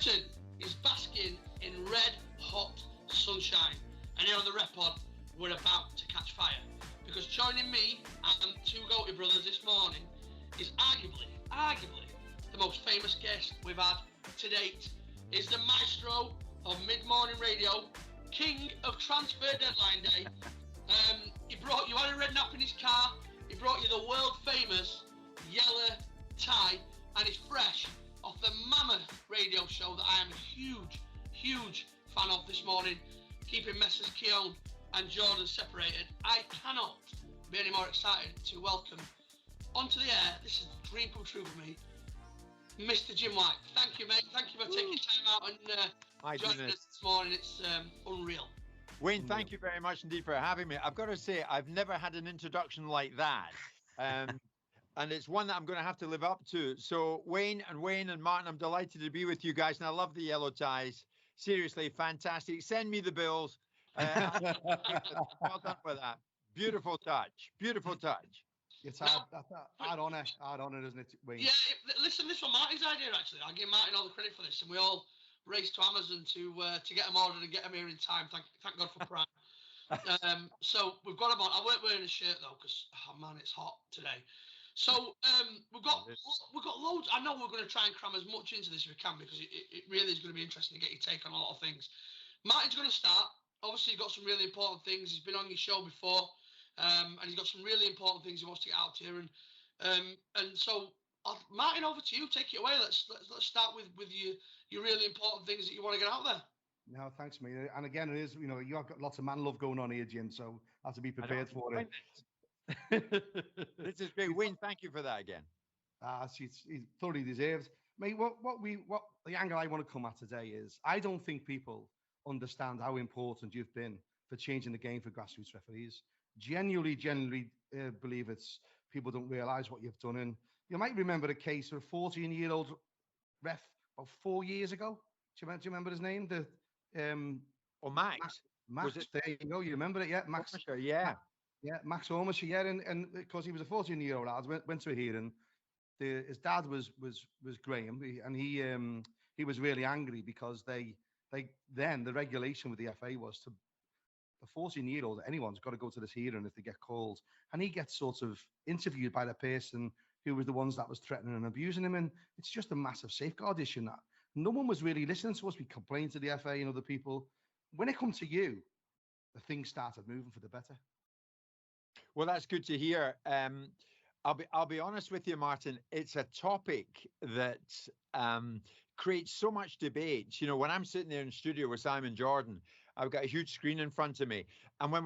Luton is basking in red-hot sunshine. And here on the Rep Pod, we're about to catch fire. Because joining me and two Goaty brothers this morning is arguably the most famous guest we've had to date. Is the maestro of mid-morning radio, king of transfer deadline day. You had a red nap in his car. He brought you the world famous yellow tie, and it's fresh off the mammoth radio show that I am a huge fan of this morning, keeping Messrs Keown and Jordan separated. I cannot be any more excited to welcome onto the air, this is a dream come true for me, Mr. Jim White. Thank you, mate. Thank you for taking time out and joining us this morning. It's unreal. Wayne, thank you very much indeed for having me. I've got to say, I've never had an introduction like that. And it's one that I'm going to have to live up to. So Wayne and Martin, I'm delighted to be with you guys. And I love the yellow ties. Seriously, fantastic. Send me the bills. Well done for that. Beautiful touch. It's hard on it, isn't it, Wayne? Yeah, listen, this was Martin's idea, actually. I'll give Martin all the credit for this. And we all raced to Amazon to get them ordered and get them here in time. Thank God for Prime. So we've got them on. I weren't wearing a shirt, though, because, oh, man, it's hot today. So we've got loads. I know we're going to try and cram as much into this as we can, because it really is going to be interesting to get your take on a lot of things. Martin's going to start. Obviously, he's got some really important things. He's been on your show before, and he's got some really important things he wants to get out here. And so, Martin, over to you. Take it away. Let's start with your really important things that you want to get out there. No, thanks, mate. And again, it is, you've got lots of man love going on here, Jim. So I have to be prepared for it. This is great. Wayne, thank you for that again. He thoroughly deserves. Mate, what the angle I want to come at today is, I don't think people understand how important you've been for changing the game for grassroots referees. Genuinely believe people don't realise what you've done. And you might remember a case of a 14-year-old ref about 4 years ago. Do you remember his name? Max. Max, there you go. You remember it, yeah? Max. Yeah. Yeah, Max Ormisher, yeah, and because he was a 14-year-old lad, went to a hearing. His dad was Graham, and he was really angry because the regulation with the FA was to the 14-year-old, anyone's got to go to this hearing if they get called, and he gets sort of interviewed by the person who was the ones that was threatening and abusing him, and it's just a massive safeguard issue. That no one was really listening to us. We complained to the FA and other people. When it comes to you, the things started moving for the better. Well, that's good to hear. I'll be honest with you, Martin. It's a topic that creates so much debate. When I'm sitting there in the studio with Simon Jordan, I've got a huge screen in front of me. And when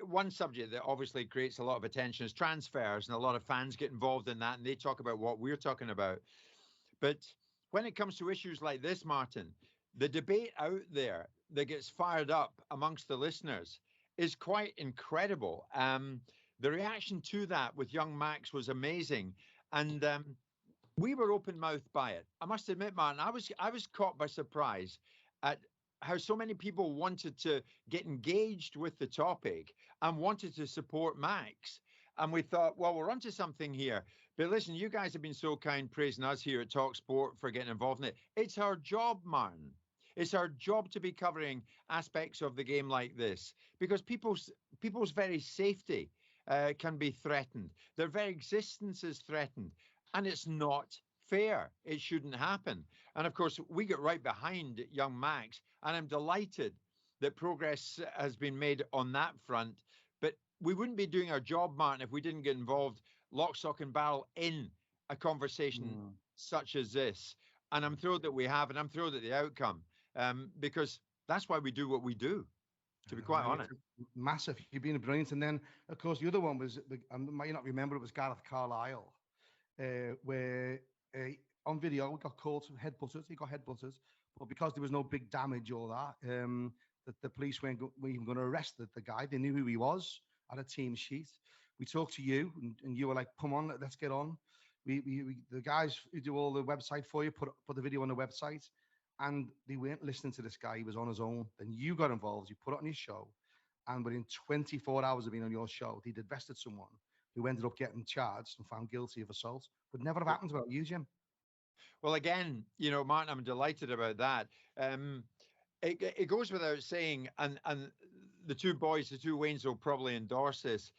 one subject that obviously creates a lot of attention is transfers, and a lot of fans get involved in that, and they talk about what we're talking about. But when it comes to issues like this, Martin, the debate out there that gets fired up amongst the listeners is quite incredible. The reaction to that with young Max was amazing, and we were open-mouthed by it. I must admit, Martin, I was caught by surprise at how so many people wanted to get engaged with the topic and wanted to support Max. And we thought, well, we're onto something here. But listen, you guys have been so kind praising us here at Talksport for getting involved in it. It's our job, Martin. It's our job to be covering aspects of the game like this, because people's very safety can be threatened. Their very existence is threatened, and it's not fair. It shouldn't happen. And of course, we get right behind young Max, and I'm delighted that progress has been made on that front. But we wouldn't be doing our job, Martin, if we didn't get involved lock, stock and barrel in a conversation such as this. And I'm thrilled that we have, and I'm thrilled at the outcome, because that's why we do what we do, to be quite honest. Massive. You've been brilliant. And then, of course, the other one was, I might not remember, it was Gareth Carlisle, where on video we got caught headbutters. He got headbutters, but because there was no big damage or that, the police weren't even going to arrest the guy. They knew who he was, had a team sheet. We talked to you, and you were like, come on, let's get on. The guys who do all the website for you put the video on the website, and they weren't listening to this guy. He was on his own. Then you got involved. You put it on your show, and within 24 hours of being on your show, they'd arrested someone who ended up getting charged and found guilty of assault. Would never have happened without you, Jim. Well, again, Martin, I'm delighted about that. It goes without saying, and the two boys, the two Waynes will probably endorse this.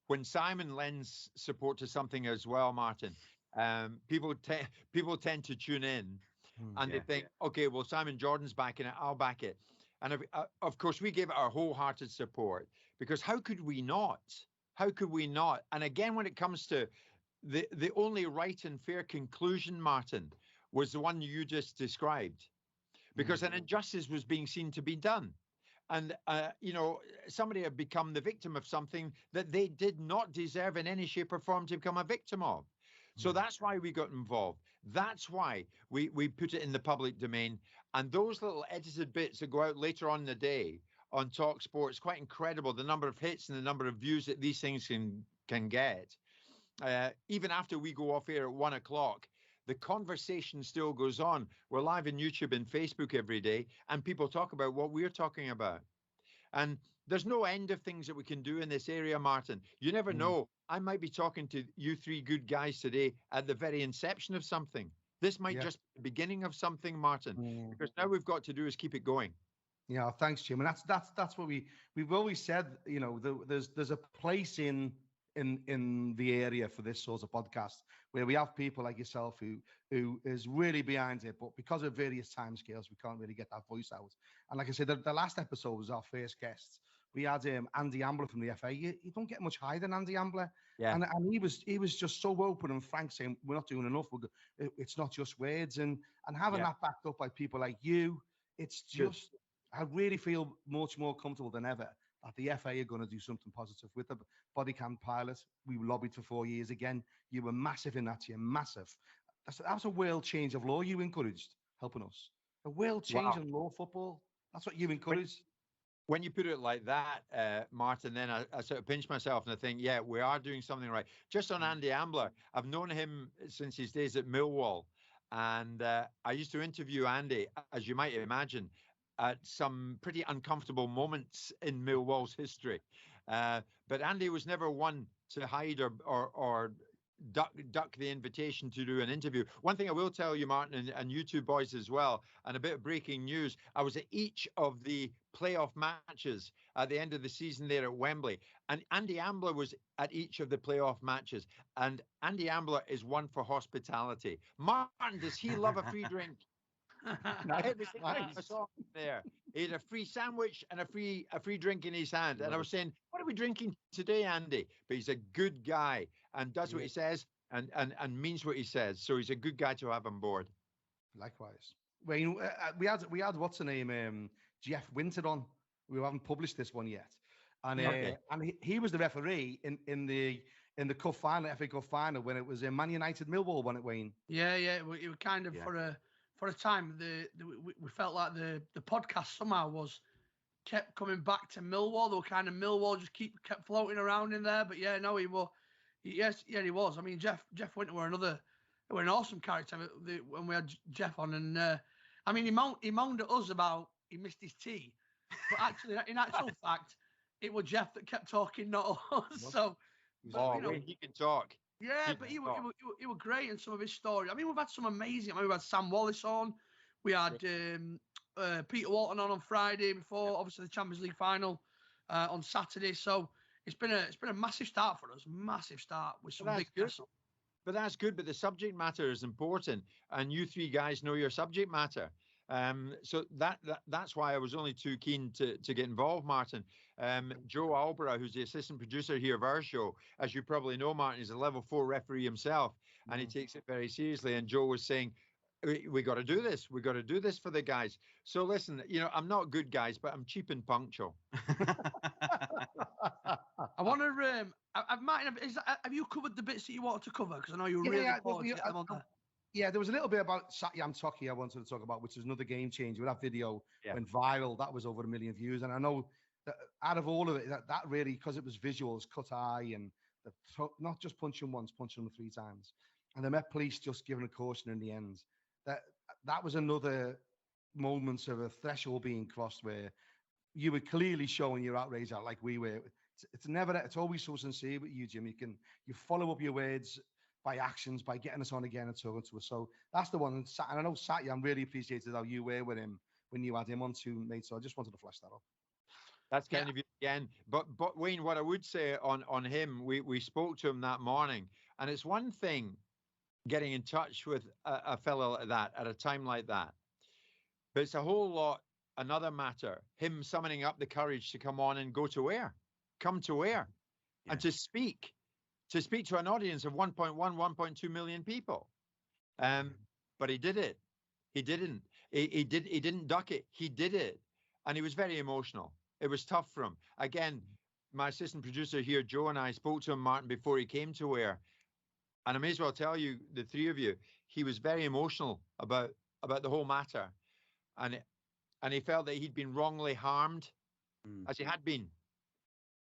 When Simon lends support to something as well, Martin, people tend to tune in, and they think, okay, well, Simon Jordan's backing it, I'll back it. And of course, we gave it our wholehearted support, because how could we not? How could we not? And again, when it comes to the only right and fair conclusion, Martin, was the one you just described, because an injustice was being seen to be done. And, somebody had become the victim of something that they did not deserve in any shape or form to become a victim of. So that's why we got involved. That's why we put it in the public domain. And those little edited bits that go out later on in the day on Talksport, it's quite incredible the number of hits and the number of views that these things can get. Even after we go off air at 1 o'clock, the conversation still goes on. We're live on YouTube and Facebook every day, and people talk about what we're talking about. And there's no end of things that we can do in this area, Martin. You never know. I might be talking to you three good guys today at the very inception of something. This might just be the beginning of something, Martin, because now we've got to do is keep it going. Yeah, thanks, Jim. And that's what we've always said. There's a place in the area for this sort of podcast where we have people like yourself who is really behind it, but because of various timescales, we can't really get that voice out. And like I said, the last episode was our first guest. We had Andy Ambler from the FA. You don't get much higher than Andy Ambler. Yeah. And he was just so open and frank, saying we're not doing enough. It's not just words, and having that backed up by people like you, it's just I really feel much more comfortable than ever that the FA are going to do something positive with the body cam pilot. We lobbied for 4 years again. You were massive in that year, massive. That was a world change of law you encouraged, helping us. A world change in law football. That's what you encouraged. When you put it like that, Martin, then I sort of pinch myself and I think, yeah, we are doing something right. Just on Andy Ambler, I've known him since his days at Millwall. And I used to interview Andy, as you might imagine, at some pretty uncomfortable moments in Millwall's history. But Andy was never one to hide or duck the invitation to do an interview. One thing I will tell you, Martin, and you two boys as well, and a bit of breaking news, I was at each of the playoff matches at the end of the season there at Wembley, and Andy Ambler was at each of the playoff matches, and Andy Ambler is one for hospitality. Martin, does he love a free drink? Everything I saw him there. He had a free sandwich and a free drink in his hand. And I was saying, what are we drinking today, Andy? But he's a good guy and does what he says and means what he says. So he's a good guy to have on board. Likewise. Well, we had what's the name? Jeff Winter on. We haven't published this one yet. And and he was the referee in the cup final, FA Cup final, when it was in Man United Millwall, when it Wayne. Yeah. It was kind of for a time, we felt like the podcast somehow kept coming back to Millwall. They were kind of Millwall just kept floating around in there. But yeah, no, he was. He was. I mean, Jeff Winter were an awesome character when we had Jeff on, and I mean, he moaned at us about he missed his tea, but actually, in actual fact, it was Jeff that kept talking, not us. So, he can talk. Yeah, but he were great in some of his stories. I mean, we've had some amazing. I mean, we had Sam Wallace on. We had Peter Walton on Friday before, obviously the Champions League final on Saturday. So it's been a massive start for us. Massive start with some big guests. But that's good. But the subject matter is important, and you three guys know your subject matter. So that's why I was only too keen to get involved, Martin. Joe Alborough, who's the assistant producer here of our show, as you probably know, Martin, is a level 4 referee himself, and he takes it very seriously. And Joe was saying, we got to do this. We got to do this for the guys. So listen, I'm not good, guys, but I'm cheap and punctual. I want to. Martin, have you covered the bits that you wanted to cover? Because I know you were really important to get them on there. Yeah, there was a little bit about Satyam Toki I wanted to talk about, which is another game changer. That video went viral. That was over 1 million views. And I know that out of all of it, that really, because it was visuals, cut eye, and not just punching once, punching them 3 times. And the Met Police just giving a caution in the end. That was another moment of a threshold being crossed where you were clearly showing your outrage out like we were. It's always so sincere with you, Jim. You follow up your words by actions, by getting us on again and talking to us. So that's the one. And I know Satya, I'm really appreciated how you were with him when you had him on too, mate. So I just wanted to flash that up. That's kind of you again. But Wayne, what I would say on him, we spoke to him that morning, and it's one thing getting in touch with a fellow like that at a time like that, but it's a whole lot another matter. Him summoning up the courage to come on and come to air, and to speak to an audience of 1.1, 1.2 million people. But he did it. He didn't. He didn't duck it. He did it, and he was very emotional. It was tough for him. Again, my assistant producer here, Joe, and I spoke to him, Martin, before he came to air. And I may as well tell you, the three of you, he was very emotional about the whole matter. And he felt that he'd been wrongly harmed, as he had been.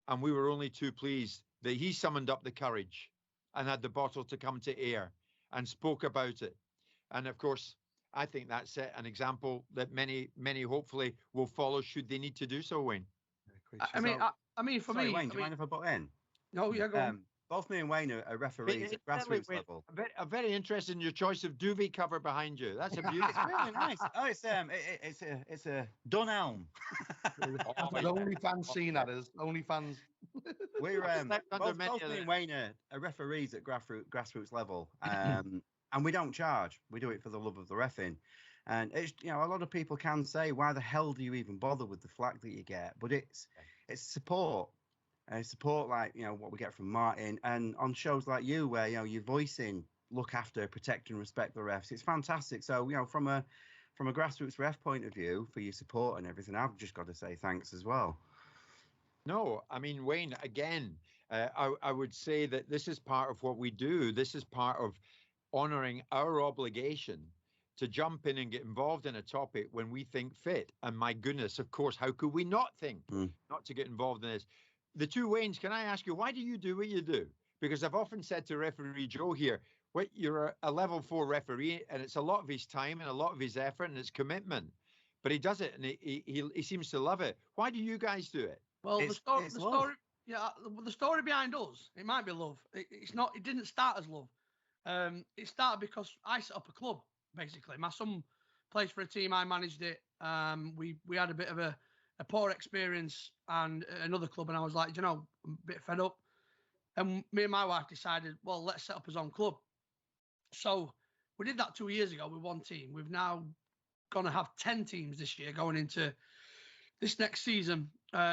And we were only too pleased that he summoned up the courage and had the bottle to come to air and spoke about it. And of course, I think that set an example that many hopefully will follow should they need to do so, Wayne. I mean, for me, Wayne, do you mind if I butt in? No, yeah, go on. Both me and Wayne are referees at grassroots level. I'm very interested in your choice of duvet cover behind you. That's a beautiful. It's really nice. Oh, it's a Dunelm. OnlyFans scene, that is. OnlyFans. We're both me and Wayne are referees at grassroots level, and we don't charge. We do it for the love of the reffing. And it's, a lot of people can say, why the hell do you even bother with the flack that you get? But it's support. Support like, what we get from Martin, and on shows like you where, you're voicing, look after, protect and respect the refs. It's fantastic. So, from a grassroots ref point of view, for your support and everything, I've just got to say thanks as well. No, I mean, Wayne, again, I would say that this is part of what we do. This is part of honouring our obligation to jump in and get involved in a topic when we think fit. And my goodness, of course, how could we not think not to get involved in this? The two Waynes, can I ask you, why do you do what you do? Because I've often said to referee Joe here, you're a level 4 referee, and it's a lot of his time and a lot of his effort and his commitment. But he does it, and he seems to love it. Why do you guys do it? Well, the story behind us, it might be love. It's not. It didn't start as love. It started because I set up a club, basically. My son plays for a team. I managed it. We had a bit of a poor experience and another club, and I was like, I'm a bit fed up. And me and my wife decided, well, let's set up his own club. So we did that 2 years ago with one team. We've now going to have 10 teams this year going into this next season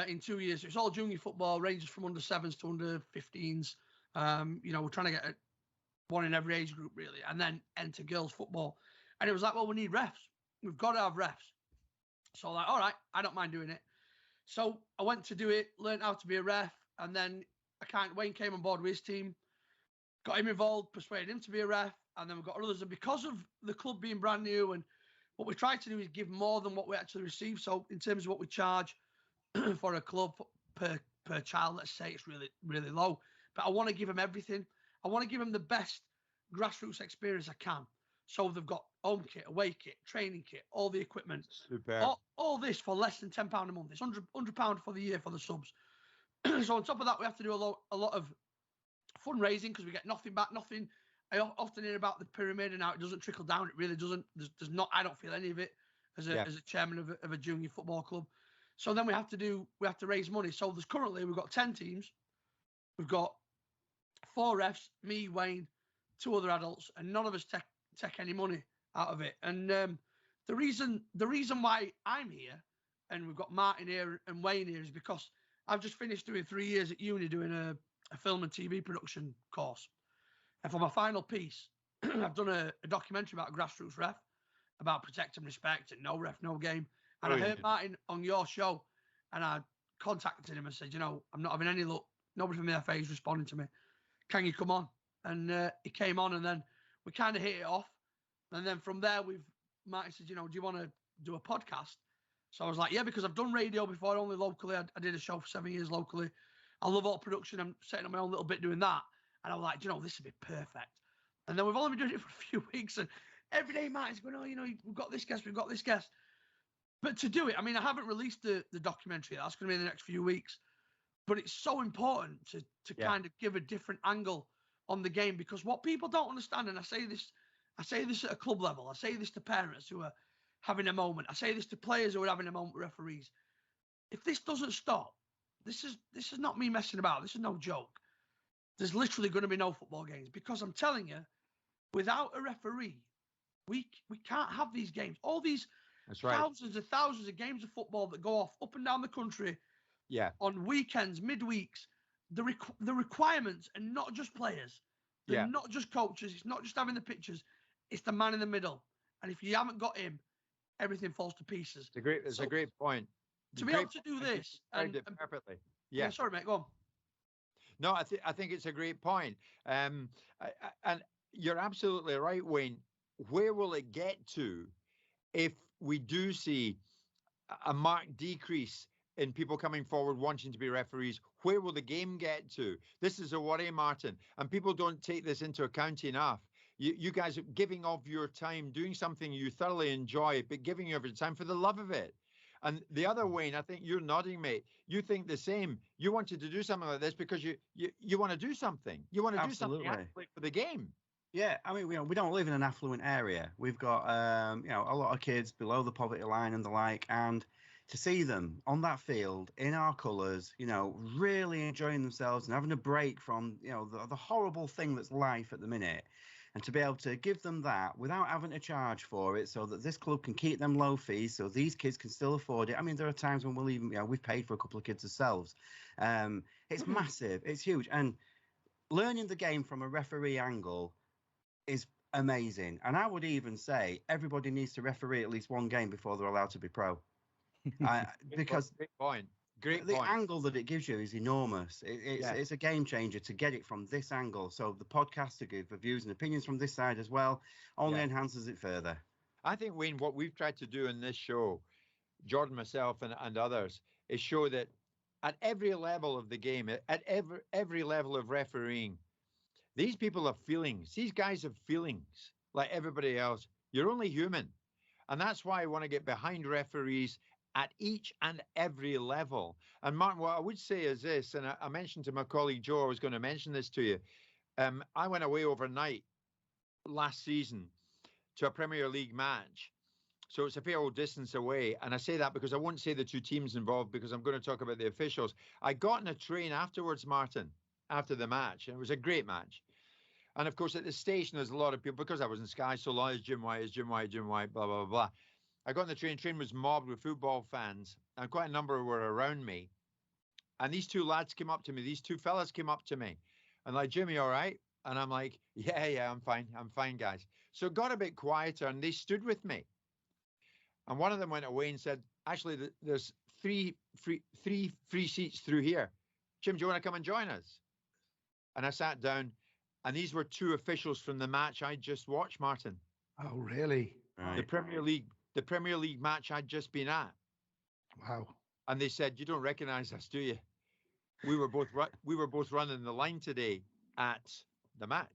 in 2 years. So it's all junior football, ranges from under 7s to under 15s. We're trying to get one in every age group, really, and then enter girls football. And it was like, well, we need refs. We've got to have refs. So like, all right, I don't mind doing it. So I went to do it, learned how to be a ref, and then Wayne came on board with his team, got him involved, persuaded him to be a ref, and then we've got others. And because of the club being brand new, and what we try to do is give more than what we actually receive. So in terms of what we charge for a club per child, let's say it's really, really low. But I want to give them everything. I want to give them the best grassroots experience I can. So they've got home kit, away kit, training kit, all the equipment. Super. All this for less than £10 a month. It's £100 for the year for the subs. So on top of that, we have to do a lot of fundraising because we get nothing back, nothing. I often hear about the pyramid and how it doesn't trickle down. It really doesn't. There's not. I don't feel any of it as a chairman of a junior football club. So then we have to raise money. So we've got 10 teams. We've got 4 refs, me, Wayne, 2 other adults, and none of us take any money out of it. And the reason why I'm here and we've got Martin here and Wayne here is because I've just finished doing 3 years at uni doing a film and TV production course. And for my final piece, I've done a documentary about a grassroots ref, about protect and respect and no ref, no game. And I heard Martin on your show, and I contacted him and said, I'm not having any luck. Nobody from the FA is responding to me. Can you come on? And he came on, and then we kind of hit it off. And then from there, Martin said, do you want to do a podcast? So I was like, yeah, because I've done radio before, only locally. I did a show for 7 years locally. I love all production. I'm setting up my own little bit doing that. And I was like, this would be perfect. And then we've only been doing it for a few weeks. And every day Martin's going, we've got this guest, we've got this guest. But to do it, I mean, I haven't released the documentary. That's going to be in the next few weeks. But it's so important to kind of give a different angle on the game, because what people don't understand, and I say this at a club level, I say this to parents who are having a moment, I say this to players who are having a moment with referees. If this doesn't stop, this is not me messing about. This is no joke. There's literally going to be no football games, because I'm telling you, without a referee, we can't have these games. All these thousands of games of football that go off up and down the country, on weekends, midweeks. The requirements are not just players. They're not just coaches. It's not just having the pictures. It's the man in the middle. And if you haven't got him, everything falls to pieces. It's a great point. To be able to do this, and perfectly. Yeah, sorry, mate. Go on. No, I think it's a great point. And you're absolutely right, Wayne. Where will it get to if we do see a marked decrease in people coming forward wanting to be referees? Where will the game get to? This is a worry, Martin, and people don't take this into account enough. You guys are giving of your time, doing something you thoroughly enjoy, but giving of your time for the love of it. And the other, Wayne, I think you're nodding, mate. You think the same. You wanted to do something like this because you want to do something. You want to do something for the game. Yeah, I mean, we don't live in an affluent area. We've got, a lot of kids below the poverty line and the like, and to see them on that field in our colours, really enjoying themselves and having a break from, the horrible thing that's life at the minute, and to be able to give them that without having to charge for it, so that this club can keep them low fees, so these kids can still afford it. I mean, there are times when we'll even, we've paid for a couple of kids ourselves. It's massive, it's huge, and learning the game from a referee angle is amazing. And I would even say everybody needs to referee at least one game before they're allowed to be pro. Because great the point. angle that it gives you is enormous. It's a game changer to get it from this angle. So the podcast to give the views and opinions from this side as well only enhances it further. I think, Wayne, what we've tried to do in this show, Jordan, myself, and others, is show that at every level of the game, at every level of refereeing, these people have feelings. These guys have feelings like everybody else. You're only human. And that's why I want to get behind referees at each and every level. And Martin, what I would say is this, and I mentioned to my colleague Joe, I was going to mention this to you. I went away overnight last season to a Premier League match. So it's a fair old distance away. And I say that because I won't say the two teams involved, because I'm going to talk about the officials. I got in a train afterwards, Martin, after the match. And it was a great match. And of course, at the station, there's a lot of people, because I was in Sky so long, is Jim White, blah, blah, blah, blah. I got on the train. Train was mobbed with football fans, and quite a number were around me. And these two lads came up to me. These two fellas came up to me, and like, Jimmy, all right? And I'm like, yeah, I'm fine, guys. So it got a bit quieter, and they stood with me. And one of them went away and said, actually, there's three free seats through here. Jim, do you want to come and join us? And I sat down, and these were two officials from the match I just watched, Martin. Oh, really? Right. The Premier League match I'd just been at. Wow. And they said, you don't recognize us, do you? We were both running the line today at the match.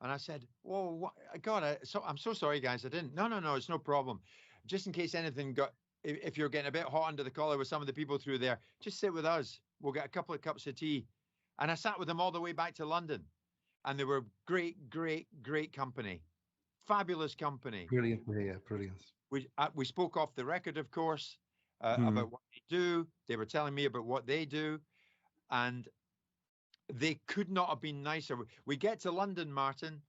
And I said, whoa, God, I'm so sorry, guys. I didn't. No, it's no problem. Just in case anything if you're getting a bit hot under the collar with some of the people through there, just sit with us. We'll get a couple of cups of tea. And I sat with them all the way back to London. And they were great company. Fabulous company. Brilliant. Yeah, brilliant. We spoke off the record, of course, about what they do. They were telling me about what they do. And they could not have been nicer. We get to London, Martin.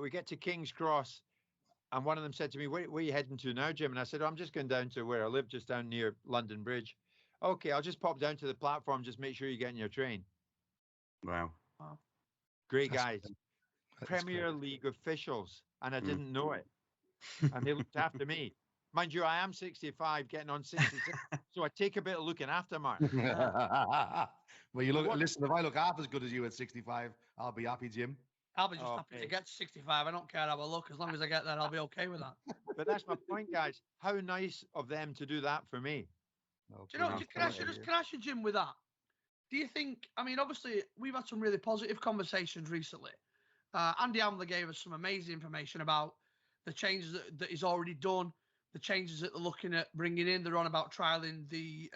We get to King's Cross. And one of them said to me, where are you heading to now, Jim? And I said, I'm just going down to where I live, just down near London Bridge. Okay, I'll just pop down to the platform, just make sure you get in your train. Wow. Great guys. Premier League officials. And I didn't know it. And they looked after me. Mind you, I am 65, getting on 66. So I take a bit of looking after, Mark. Well, listen, if I look half as good as you at 65, I'll be happy, Jim. I'll be just happy to get to 65. I don't care how I look. As long as I get there, I'll be okay with that. But that's my point, guys. How nice of them to do that for me. Do you know, can I ask you, Jim, with that? Do you think, I mean, obviously, we've had some really positive conversations recently. Andy Ambler gave us some amazing information about the changes that he's already done, the changes that they're looking at bringing in. They're on about trialing the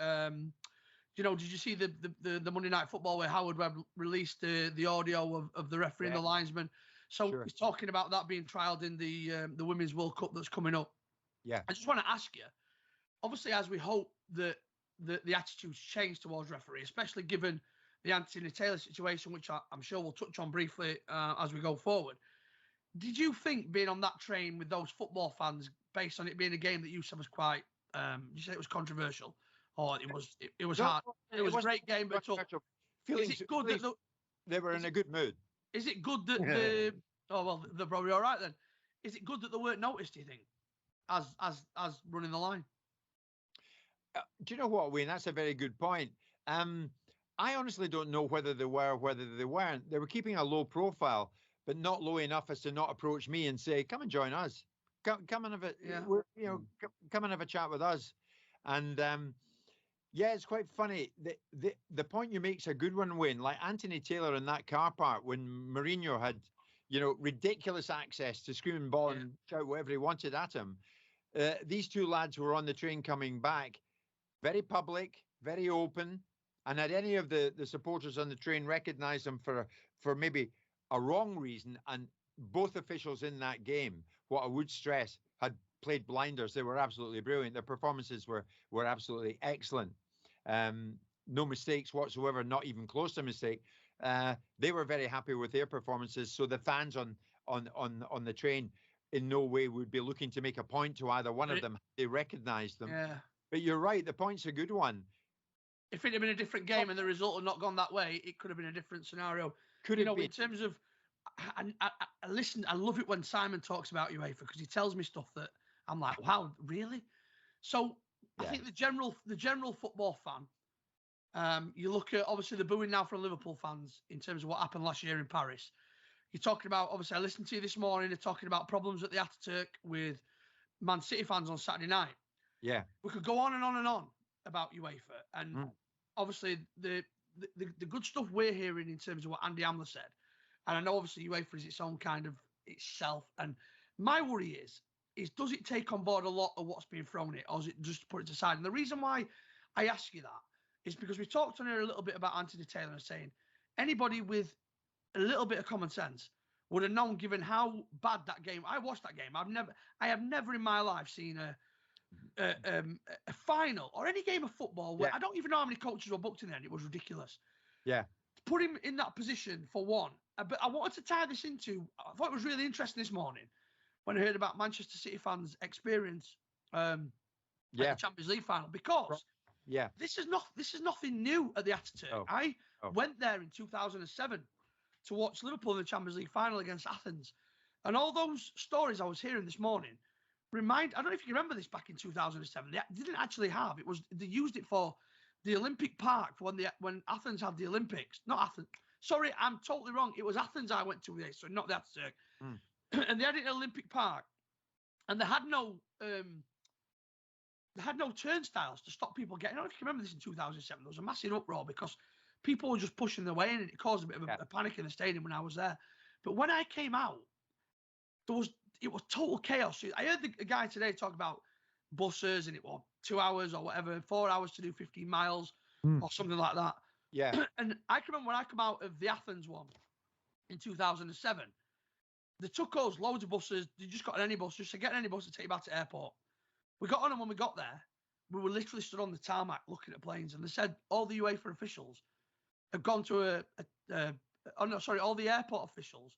did you see the Monday Night Football where Howard Webb released the audio of the referee and the linesman? So he's talking about that being trialled in the Women's World Cup that's coming up. Yeah. I just want to ask you, obviously, as we hope that the attitudes change towards referee, especially given the Anthony Taylor situation, which I'm sure we'll touch on briefly as we go forward. Did you think being on that train with those football fans, based on it being a game that you said was quite, you said it was controversial, or it was hard? It was a great game, but tough. Is it good that they were in a good mood? Is it good that they're probably all right then? Is it good that they weren't noticed, do you think, as running the line? Do you know what, Wayne? That's a very good point. I honestly don't know whether they were or whether they weren't. They were keeping a low profile, but not low enough as to not approach me and say, "Come and join us. Come and have a come and have a chat with us." And it's quite funny. The point you make's a good one, Wayne. Like Anthony Taylor in that car park when Mourinho had, ridiculous access to scream ball and shout whatever he wanted at him. These two lads were on the train coming back, very public, very open. And had any of the supporters on the train recognized them for maybe a wrong reason, and both officials in that game, what I would stress, had played blinders. They were absolutely brilliant. Their performances were absolutely excellent. No mistakes whatsoever, not even close to mistake. They were very happy with their performances. So the fans on the train in no way would be looking to make a point to either one of them. They recognized them. Yeah. But you're right. The point's a good one. If it had been a different game and the result had not gone that way, it could have been a different scenario. Could have been. In terms of, I listen. I love it when Simon talks about UEFA because he tells me stuff that I'm like, wow, really? So I think the general football fan, you look at obviously the booing now from Liverpool fans in terms of what happened last year in Paris. You're talking about, obviously, I listened to you this morning. They're talking about problems at the Ataturk with Man City fans on Saturday night. Yeah, we could go on and on and on about UEFA, and obviously the good stuff we're hearing in terms of what Andy Amler said, and I know obviously UEFA is its own kind of itself, and my worry is does it take on board a lot of what's being thrown at it, or is it just put it aside? And the reason why I ask you that is because we talked on here a little bit about Anthony Taylor and saying anybody with a little bit of common sense would have known, given how bad that game. I watched that game. I have never in my life seen a final or any game of football where I don't even know how many coaches were booked in there, and it was ridiculous. Yeah. Put him in that position for one. But I wanted to tie this into, I thought it was really interesting this morning when I heard about Manchester City fans' experience at the Champions League final, because this is nothing new at the Ataturk. I went there in 2007 to watch Liverpool in the Champions League final against Athens. And all those stories I was hearing this morning I don't know if you remember this back in 2007. They didn't actually have it. They used it for the Olympic Park when Athens had the Olympics. Not Athens. Sorry, I'm totally wrong. It was Athens I went to with this, so not the Ataturk. And they had it in Olympic Park, and they had no turnstiles to stop people getting. I don't know if you remember this in 2007. There was a massive uproar because people were just pushing their way in, and it caused a bit of a panic in the stadium when I was there. But when I came out, it was total chaos. I heard the guy today talk about buses, and it was 2 hours or whatever, 4 hours to do 15 miles or something like that. Yeah. And I can remember when I come out of the Athens one in 2007, they took us loads of buses. They just got on any bus. Just to get on any bus to take you back to airport. We got on them when we got there. We were literally stood on the tarmac looking at planes, and they said all the UEFA officials had gone to all the airport officials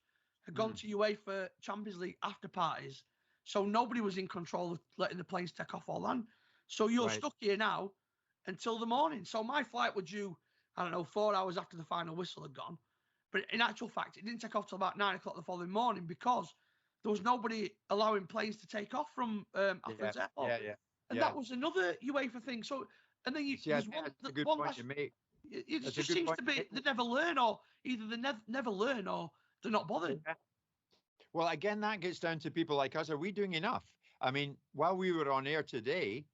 had gone to UEFA Champions League after parties, so nobody was in control of letting the planes take off or land. So you're stuck here now until the morning. So my flight was due, 4 hours after the final whistle had gone. But in actual fact, it didn't take off till about 9 o'clock the following morning because there was nobody allowing planes to take off from Athens Airport. And that was another UEFA thing. So, and then there's one point you make. It just seems to be they never learn, or either they never learn or they're not bothered. Well, again, that gets down to people like us. Are we doing enough? I mean, while we were on air today,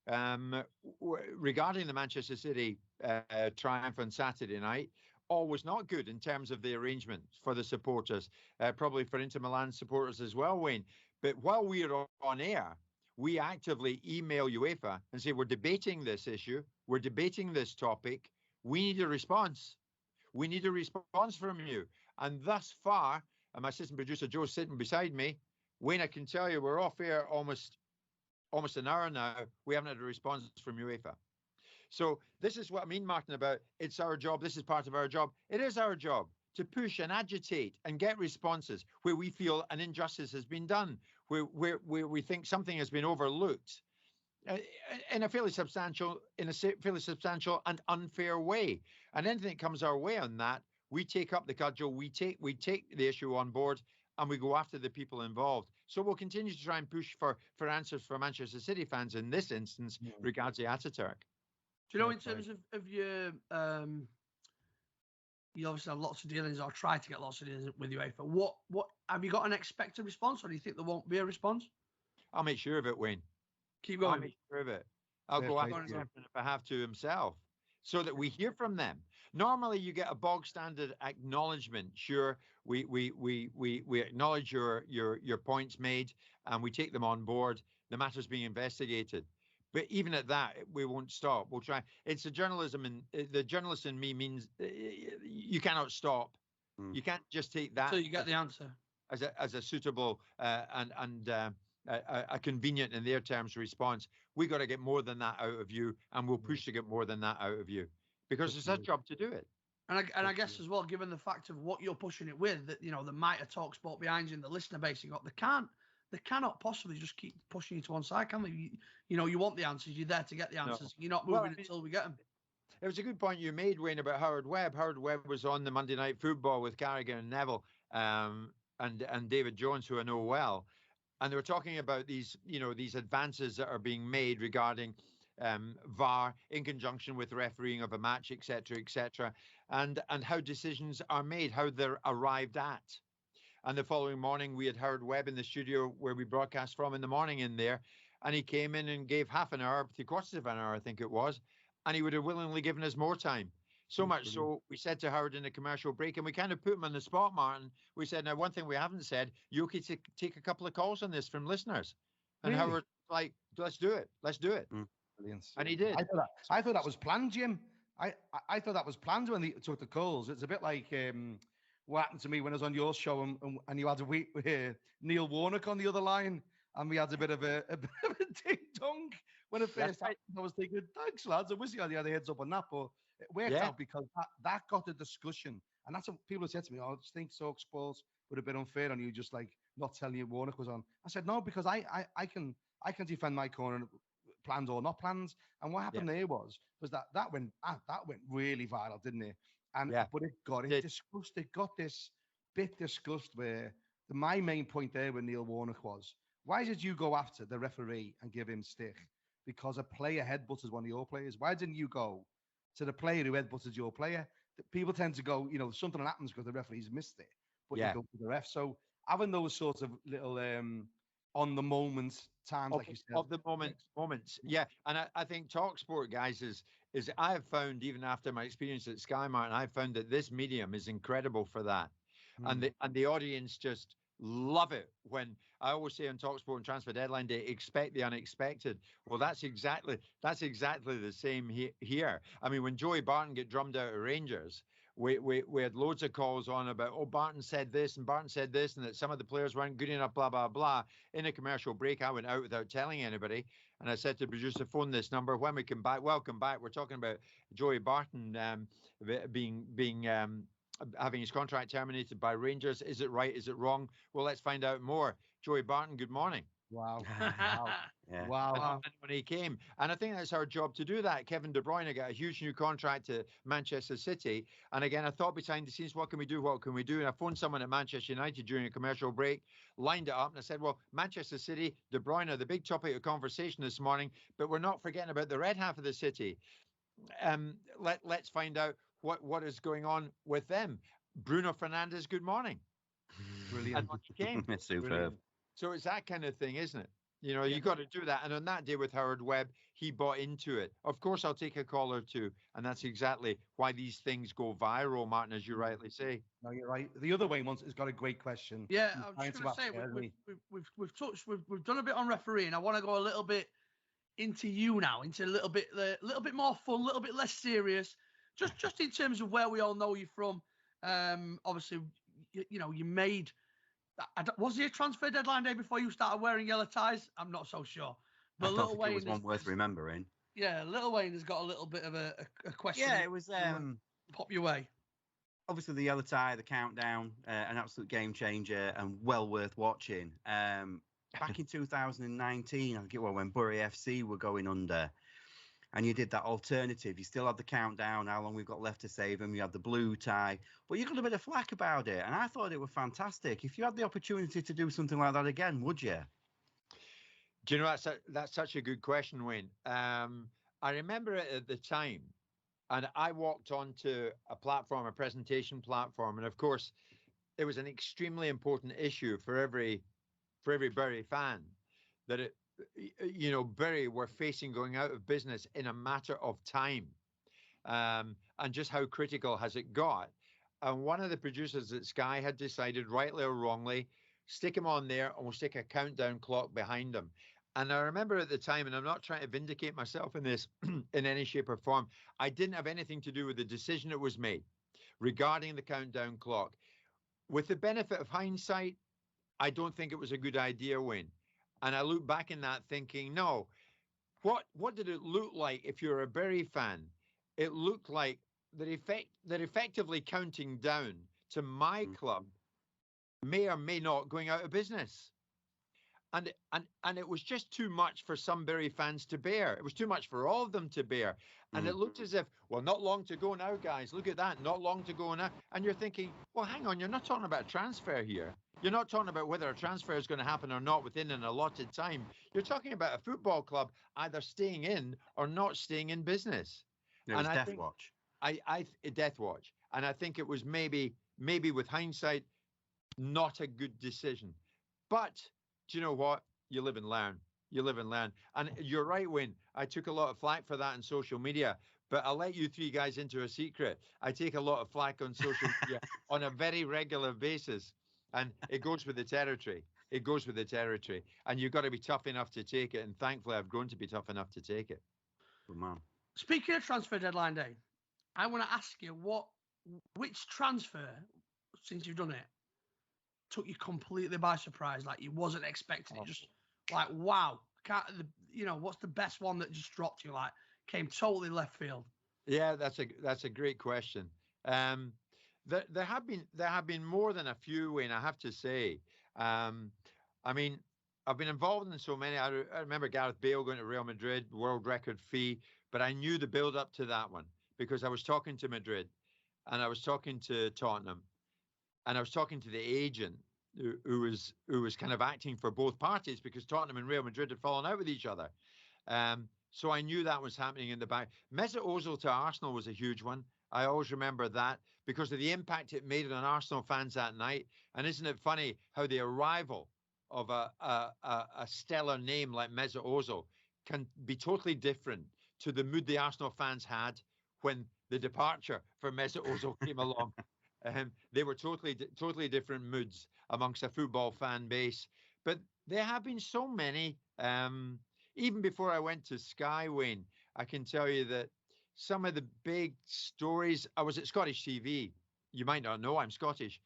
regarding the Manchester City triumph on Saturday night, all was not good in terms of the arrangement for the supporters, probably for Inter Milan supporters as well, Wayne. But while we were on air, we actively email UEFA and say, we're debating this issue, we're debating this topic, we need a response. We need a response from you. And thus far, and my assistant producer Joe's sitting beside me, Wayne, I can tell you we're off air almost an hour now. We haven't had a response from UEFA. So this is what I mean, Martin, about it's our job. This is part of our job. It is our job to push and agitate and get responses where we feel an injustice has been done, where we think something has been overlooked in a fairly substantial and unfair way. And anything that comes our way on that, we take up the cudgel, we take the issue on board, and we go after the people involved. So we'll continue to try and push for answers for Manchester City fans in this instance, regards to Ataturk. Do you know, in terms of your, you obviously have lots of dealings, or try to get lots of dealings with UEFA. What have you got an expected response, or do you think there won't be a response? I'll make sure of it, Wayne. Keep going. I'll make sure of it. I'll go after him if I have to himself, so that we hear from them. Normally, you get a bog standard acknowledgement. Sure, we acknowledge your points made, and we take them on board. The matter's being investigated. But even at that, we won't stop. We'll try. It's the journalism, and the journalist in me means you cannot stop. You can't just take that until you get the answer as a suitable and a convenient, in their terms, response. We got to get more than that out of you, and we'll push to get more than that out of you, because it's our job to do it. And I guess as well, given the fact of what you're pushing it with, that the might of Talksport behind you and the listener base you got, they cannot possibly just keep pushing you to one side, can they? You want the answers. You're there to get the answers. No. You're not moving until we get them. It was a good point you made, Wayne, about Howard Webb. Howard Webb was on the Monday Night Football with Carragher and Neville and David Jones, who I know well. And they were talking about these advances that are being made regarding VAR in conjunction with refereeing of a match, etc., and how decisions are made, how they're arrived at. And the following morning, we had Howard Webb in the studio where we broadcast from in the morning in there. And he came in and gave half an hour, 3/4 of an hour, I think it was. And he would have willingly given us more time. So much so, we said to Howard in a commercial break, and we kind of put him on the spot, Martin. We said, now, one thing we haven't said, you okay to take a couple of calls on this from listeners? And really? Howard was like, let's do it. Let's do it. Brilliant. And he did. I thought that was planned, Jim. I thought that was planned when they took the calls. It's a bit like what happened to me when I was on your show and you had Neil Warnock on the other line, and we had a bit of a ding-dong when it first happened. I was thinking, thanks, lads. I wish you had the heads up on that, but it worked out because that got the discussion. And that's what people have said to me, I just think Talksport would have been unfair on you, just like not telling you Warnock was on. I said, no, because I can defend my corner, planned or not planned. And what happened there was that went really viral, didn't it? And but it got discussed. It got this bit discussed where my main point there with Neil Warnock was, why did you go after the referee and give him stick? Because a player headbutted one of your players. Why didn't you go to the player who headbutted your player? People tend to go, something happens because the referee's missed it, but you go to the ref. So having those sorts of little on the moment times, like you said, of the moments, And I think Talksport, guys, is I have found, even after my experience at Sky, Martin, I've found that this medium is incredible for that, and the audience just love it. When I always say on Talksport and Transfer Deadline Day, expect the unexpected. Well, that's exactly the same here. I mean, when Joey Barton get drummed out of Rangers, we had loads of calls on about, Barton said this and Barton said this, and that some of the players weren't good enough, blah, blah, blah. In a commercial break, I went out without telling anybody, and I said to the producer, phone this number. When we come back, welcome back. We're talking about Joey Barton having his contract terminated by Rangers. Is it right? Is it wrong? Well, let's find out more. Joey Barton, good morning. Wow. Wow. And when he came, and I think that's our job to do that. Kevin De Bruyne got a huge new contract to Manchester City. And again, I thought behind the scenes, what can we do? What can we do? And I phoned someone at Manchester United during a commercial break, lined it up, and I said, well, Manchester City, De Bruyne, the big topic of conversation this morning, but we're not forgetting about the red half of the city. Let's find out what is going on with them. Bruno Fernandes, good morning. Brilliant. And he came. Superb. So it's that kind of thing, isn't it? You know, you got to do that. And on that day with Howard Webb, he bought into it. Of course, I'll take a call or two. And that's exactly why these things go viral, Martin, as you rightly say. No, you're right. The other Wayne has got a great question. Yeah, I was just going to say, we've done a bit on refereeing. I want to go a little bit into you now, into a little bit more fun, a little bit less serious. Just in terms of where we all know you from. Obviously, you made. Was it a transfer deadline day before you started wearing yellow ties? I'm not so sure. But I don't think it was one worth remembering. Yeah, Little Wayne has got a little bit of a question. Yeah, it was pop your way. Obviously, the yellow tie, the countdown, an absolute game changer and well worth watching. Back in 2019, I think it was when Bury FC were going under, and you did that alternative. You still had the countdown, how long we've got left to save them. You had the blue tie, but you got a bit of flack about it, and I thought it was fantastic. If you had the opportunity to do something like that again, would you? Do you know, that's such a good question, Wayne. I remember it at the time, and I walked onto a presentation platform, and of course, it was an extremely important issue for every Bury fan that Bury were facing going out of business in a matter of time, and just how critical has it got. And one of the producers at Sky had decided, rightly or wrongly, stick him on there and we'll stick a countdown clock behind him. And I remember at the time, and I'm not trying to vindicate myself in this in any shape or form, I didn't have anything to do with the decision that was made regarding the countdown clock. With the benefit of hindsight, I don't think it was a good idea, Wayne. And I look back in that thinking, no, what did it look like if you're a Bury fan? It looked like they're effectively counting down to my club may or may not going out of business. And it was just too much for some Bury fans to bear. It was too much for all of them to bear. And it looked as if, well, not long to go now, guys. Look at that. Not long to go now. And you're thinking, well, hang on. You're not talking about a transfer here. You're not talking about whether a transfer is going to happen or not within an allotted time. You're talking about a football club either staying in or not staying in business. It was death watch. Death watch. And I think it was maybe with hindsight, not a good decision. But do you know what? You live and learn. You live and learn. And you're right, Wayne. I took a lot of flack for that on social media, but I'll let you three guys into a secret. I take a lot of flack on social media on a very regular basis. And it goes with the territory. It goes with the territory. And you've got to be tough enough to take it. And thankfully, I've grown to be tough enough to take it. Good man. Speaking of transfer deadline day, I want to ask you which transfer, since you've done it, took you completely by surprise, like you wasn't expecting it, just like, wow, what's the best one that just dropped you, like came totally left field? Yeah, that's a great question. There have been more than a few, Wayne, I have to say. I mean, I've been involved in so many. I remember Gareth Bale going to Real Madrid, world record fee, but I knew the build up to that one because I was talking to Madrid and I was talking to Tottenham. And I was talking to the agent who was kind of acting for both parties because Tottenham and Real Madrid had fallen out with each other. So I knew that was happening in the back. Mesut Ozil to Arsenal was a huge one. I always remember that because of the impact it made on Arsenal fans that night. And isn't it funny how the arrival of a stellar name like Mesut Ozil can be totally different to the mood the Arsenal fans had when the departure for Mesut Ozil came along. They were totally different moods amongst a football fan base. But there have been so many. Even before I went to Sky, Wayne, I can tell you that some of the big stories. I was at Scottish TV. You might not know I'm Scottish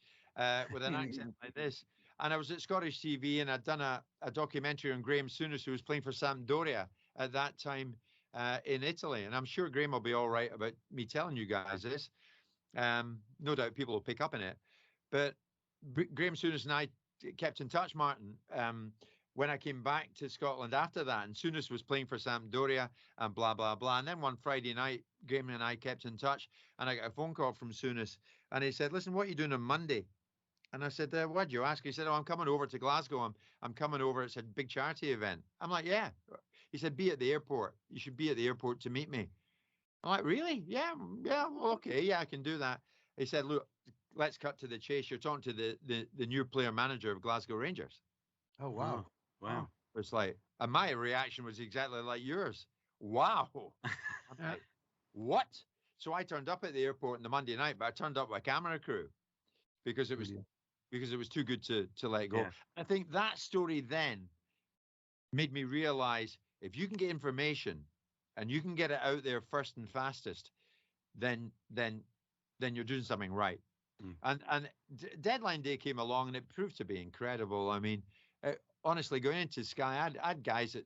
with an accent like this. And I was at Scottish TV and I'd done a documentary on Graham Souness, who was playing for Sampdoria at that time in Italy. And I'm sure Graham will be all right about me telling you guys this. No doubt people will pick up on it. But Graham Souness and I kept in touch, Martin, when I came back to Scotland after that. And Souness was playing for Sampdoria and blah, blah, blah. And then one Friday night, Graham and I kept in touch. And I got a phone call from Souness. And he said, listen, what are you doing on Monday? And I said, what'd you ask? He said, I'm coming over to Glasgow. I'm coming over. It's a big charity event. I'm like, yeah. He said, be at the airport. You should be at the airport to meet me. I'm like, really? Yeah, well, okay, yeah, I can do that. He said, look, let's cut to the chase. You're talking to the new player manager of Glasgow Rangers. Oh, wow. Wow. It's like, and my reaction was exactly like yours. Wow. I'm like, what? So I turned up at the airport on the Monday night, but I turned up with a camera crew because it was too good to let go. Yeah. I think that story then made me realize if you can get information and you can get it out there first and fastest, then you're doing something right. And deadline day came along and it proved to be incredible. I mean, honestly, going into Sky, I had guys at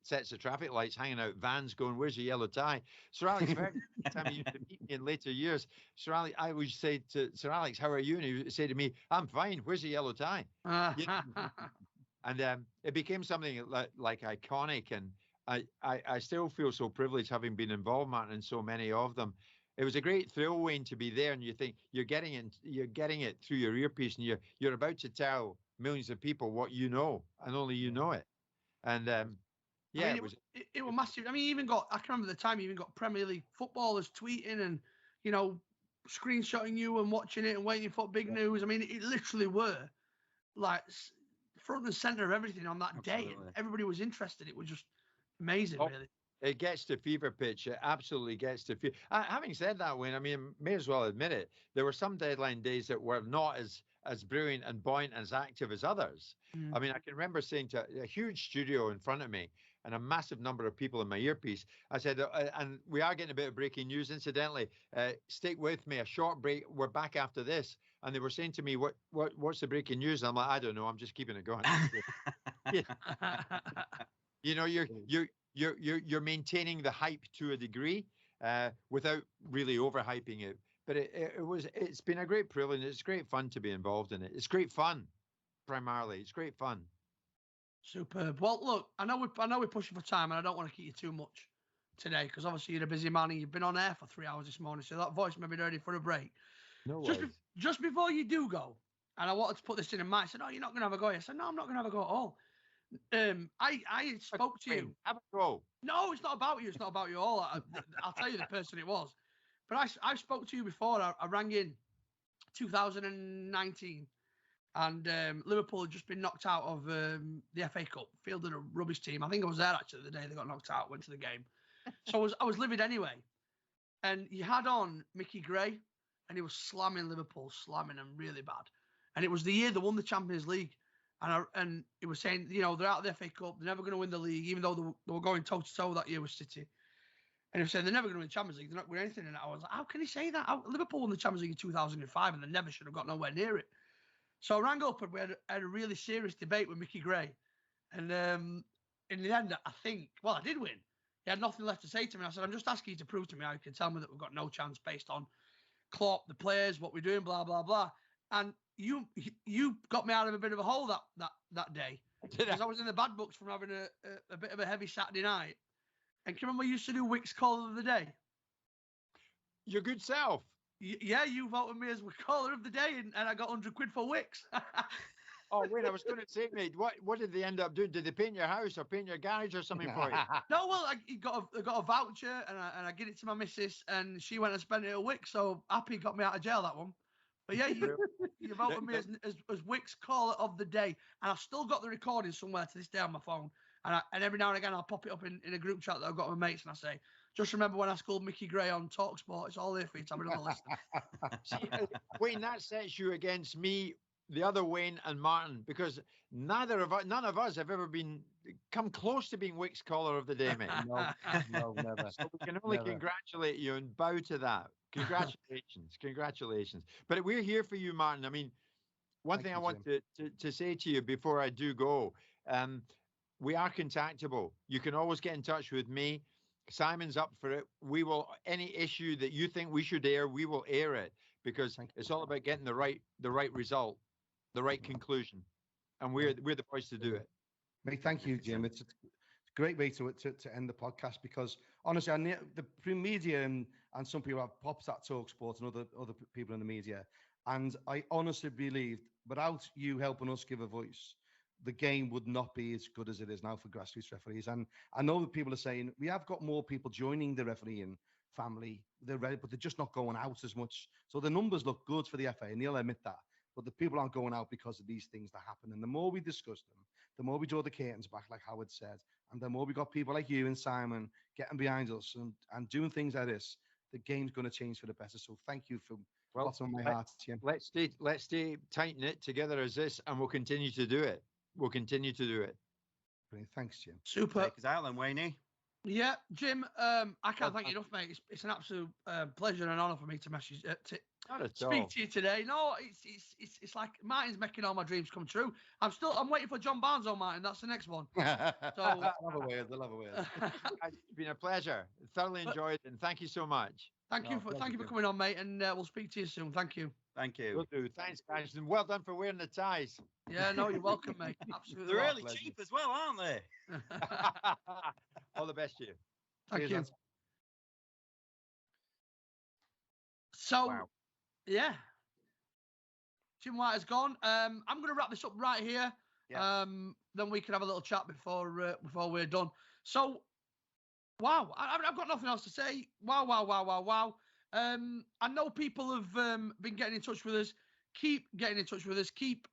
sets of traffic lights hanging out vans going, "Where's your yellow tie?" Sir Alex Ferguson, time he used to meet me in later years, Sir Alex, I would say to Sir Alex, "How are you?" And he would say to me, "I'm fine. Where's your yellow tie?" And it became something like iconic. And I still feel so privileged having been involved, Martin, in so many of them. It was a great thrill, Wayne, to be there, and you think you're getting it through your earpiece, and you're about to tell millions of people what you know, and only you know it. And yeah, it was massive. I mean, I can remember the time you even got Premier League footballers tweeting and, screenshotting you and watching it and waiting for big news. I mean, it literally were like front and center of everything on that day. And everybody was interested. It was just amazing, really. It gets to fever pitch. It absolutely gets to fever. Having said that, Wayne, I mean, may as well admit it. There were some deadline days that were not as brilliant and buoyant, as active as others. I mean, I can remember saying to a huge studio in front of me and a massive number of people in my earpiece, I said, and we are getting a bit of breaking news, incidentally. Stick with me, a short break. We're back after this. And they were saying to me, what's the breaking news? And I'm like, I don't know. I'm just keeping it going. You're maintaining the hype to a degree without really overhyping it. But it's been a great privilege. It's great fun to be involved in it. It's great fun, primarily. It's great fun. Superb. Well, look, I know we're pushing for time, and I don't want to keep you too much today because obviously you're a busy man and you've been on air for 3 hours this morning, so that voice may be ready for a break. No worries. Just just before you do go, and I wanted to put this in mind. I said, "Oh, you're not going to have a go." I said, "No, I'm not going to have a go at all." I spoke to you. Have a go. No, it's not about you. It's not about you at all. I'll tell you the person it was. But I spoke to you before. I rang in 2019, and Liverpool had just been knocked out of the FA Cup, fielded a rubbish team. I think I was there actually the day they got knocked out. Went to the game, so I was livid anyway. And he had on Mickey Gray, and he was slamming Liverpool, slamming them really bad. And it was the year they won the Champions League. And it was saying, they're out of the FA Cup, they're never going to win the league, even though they were going toe-to-toe that year with City. And he was saying they're never going to win the Champions League, they're not winning anything. And I was like, how can he say that? Liverpool won the Champions League in 2005, and they never should have got nowhere near it. So I rang up, and we had a really serious debate with Mickey Gray. And in the end, I did win. He had nothing left to say to me. I said, I'm just asking you to prove to me how you can tell me that we've got no chance based on Klopp, the players, what we're doing, blah, blah, blah. And you got me out of a bit of a hole that day because I was in the bad books from having a bit of a heavy Saturday night. And can you remember we used to do Wick's Caller of the Day? Your good self. Yeah, you voted me as Caller of the Day, and I got 100 quid for Wicks. Oh, wait, I was going to say, mate, what did they end up doing? Did they paint your house or paint your garage or something for you? No, well, I got a voucher, and I gave it to my missus, and she went and spent it at Wicks, so happy got me out of jail, that one. But yeah, you voted me as Wick's Caller of the Day, and I've still got the recording somewhere to this day on my phone. And every now and again, I'll pop it up in a group chat that I've got with mates, and I say, just remember when I schooled Mickey Gray on Talksport. It's all there for you to have another listen. See, Wayne, that sets you against me, the other Wayne and Martin, because none of us have ever come close to being Wick's Caller of the Day, mate. No, never. So we can only congratulate you and bow to that. Congratulations. But we're here for you, Martin. I mean, one thing I want to say to you before I do go, we are contactable. You can always get in touch with me. Simon's up for it. We will, any issue that you think we should air, we will air it, because it's all about getting the right result, the right conclusion. And we're the boys to do it. Mate, thank you, Jim. It's a great way to end the podcast, because honestly, the media and some people have pops at Talksport and other people in the media. And I honestly believe without you helping us give a voice, the game would not be as good as it is now for grassroots referees. And I know that people are saying we have got more people joining the refereeing family, but they're just not going out as much. So the numbers look good for the FA, and they'll admit that. But the people aren't going out because of these things that happen. And the more we discuss them, the more we draw the curtains back, like Howard said, and the more we got people like you and Simon getting behind us and doing things like this, the game's going to change for the better. So thank you from the bottom of my heart, Jim. Let's stay tight knit together as this, and we'll continue to do it. We'll continue to do it. Brilliant. Thanks, Jim. Super. Take us out then, Wayne. Yeah, Jim, I can't thank you enough, mate. It's an absolute pleasure and an honour for me to message speak to you today. No, it's like Martin's making all my dreams come true. I'm waiting for John Barnes on Martin. That's the next one. So they'll have a word. It's been a pleasure. Thoroughly enjoyed it, and thank you so much. Thank you for coming on, mate, and we'll speak to you soon. Thank you. Thank you. Will do. Thanks, guys, and well done for wearing the ties. Yeah, no, you're welcome, mate. Absolutely. They're really cheap as well, aren't they? All the best to you. Thank you. So, yeah, Jim White has gone. I'm going to wrap this up right here. Yeah. Then we can have a little chat before we're done. So, wow, I've got nothing else to say. Wow. I know people have been getting in touch with us. Keep getting in touch with us. Keep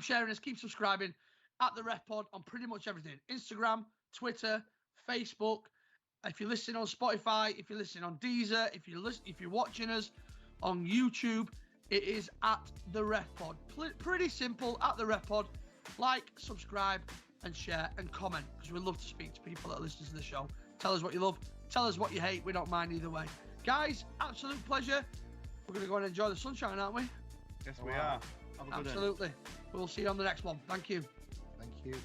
sharing us. Keep subscribing at the Ref Pod on pretty much everything: Instagram, Twitter, Facebook. If you're listening on Spotify, if you're listening on Deezer, if you're watching us on YouTube, it is at the Ref Pod. Pretty simple. At the Ref Pod. Like, subscribe, and share and comment, because we love to speak to people that listen to the show. Tell us what you love. Tell us what you hate. We don't mind either way. Guys, absolute pleasure. We're going to go and enjoy the sunshine, aren't we? Yes, we are. Have a good Absolutely. We'll see you on the next one. Thank you. Thank you.